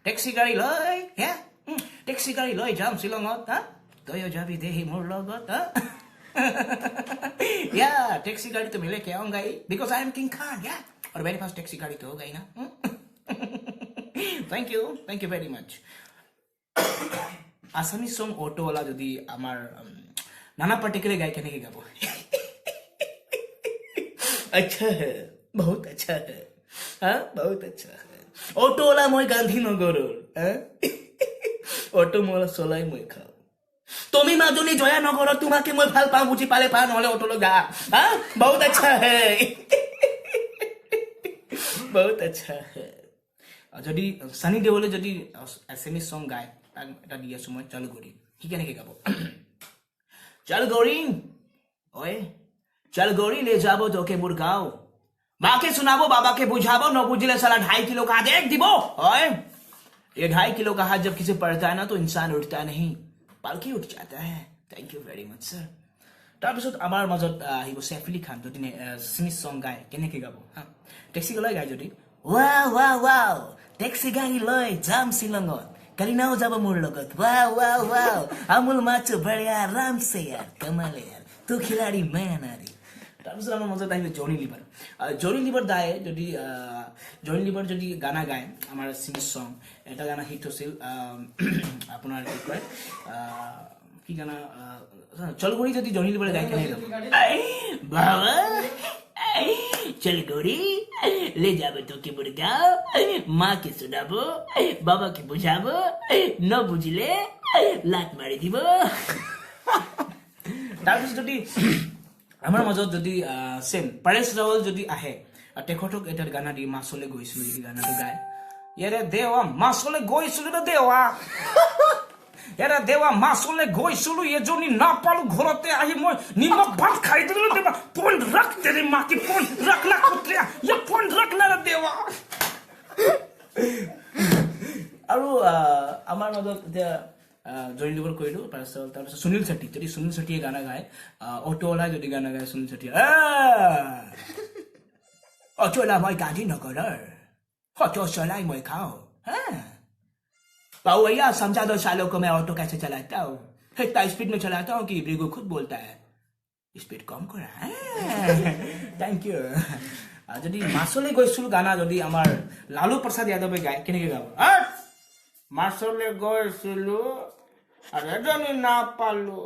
Taxi গাড়ী লৈ taxi গাড়ী লৈ যাম শ্বিলঙত তইও যাবি দেহি মোৰ লগত Yeah, taxi गाड़ी तो मिले क्या होगा ही because I am King Khan, yeah. और very fast taxi गाड़ी तो होगा ही ना. Thank you very much. Assamese song auto वाला जो दी हमार नाना particular गाय कहने के गाबो. अच्छा है, बहुत अच्छा है, हाँ बहुत अच्छा है. Auto वाला मोई गांधी नगरों, हाँ. Auto मोला सोलाई मोई खाओ. তুমি মাজনী জয়া নগৰত তোমাকে মই ভাল পাওঁ বুজি পালে পা নহলে অটো লগা বহুত আচ্ছা হে বহুত আচ্ছা হে যদি সানি দেওলে যদি এসএমএস সং গায় এটা দি আছো মই চল গৰি কি কেনেকে গাব চল গৰি ওই চল গৰি ले যাবো তোকে মুরগাঁও মাকে শোনাবো বাবাকে বুঝাবো ন বুঝলে साला 2.5 किलो का देख दिबो ओए ये 2.5 किलो का हाथ जब किसी पड़ता है ना तो इंसान उठता नहीं पालकी उठ जाता है thank you very much sir তাৰপিছত আমাৰ মাজত আহিব সৈফ আলী খান যদি সিমিস সং গায় কেনেকে গাব হা টেক্সি গলাই গায় যদি ওয়াও টেক্সি গাড়ী লৈ যাম শ্বিলঙত কালিনাও যাব মোৰ লগত ওয়াও আমুল মাছো বঢ়িয়া আৰাম সে यार कमाल है यार तू खिलाड़ी मैं नारी তাৰপিছত আমাৰ মাজত আহিব জনি লিভাৰ দায়ে যদি জনি লিভাৰ যদি গানা গায় আমাৰ সিমিস সং এটা গানা হিট হৈছিল আপোনাৰ কি কয় কি গানা চল গৰি যদি জনি লিভাৰ গায় কেনে বাবা চল গৰি ले যাবে তোকে মুৰগাঁও মাকে শোনাবো বাবাকে বুঝাবো ন বুঝলে লাত মাৰি দিব তাৰপিছত যদি আমাৰ মাজত যদি সেম পৰেশ ৰাৱল যদি আহে তেখেতক এটা গানা দি মাছলে গৈছিল যদি গানাটো গায় ইয়াৰে দেৱা মাছলে গৈছিল ৰে দেৱা ইয়াৰে দেৱা মাছলে গৈছিল এজনী নাপালো ঘৰতে আহি মই নিমখ ভাত খাই দিলো দেৱা ফোন ৰাখ তেৰি মাকি ফোন ৰাখ না কুত্ৰিয়া ইয়া ফোন ৰাখ না ৰে দেৱা আৰু আমাৰ মাজত এতিয়া জইন লিভাৰ কৰিলো তাৰপিছত সুনীল শেট্টি যদি সুনীল শেট্টিয়ে গানা গায় অটো ওলাই যদি গানা গায় সুনীল শেট্টিয়ে অটোলা মই গাড়ী নগৰৰ অটো চলাই মই খাওঁ भैया समझा दो सालों को मैं ऑटो कैसे चलाता हूँ इतना स्पीड में चलाता हूँ कि ब्रिगो खुद बोलता है स्पीड कम करा थैंक यू যদি মাছলে গৈছিল গানা যদি আমাৰ লালু প্ৰসাদ যাদৱে গায় কেনেকে গাব মাছলে গৈছিলো আৰু এজনী নাপালো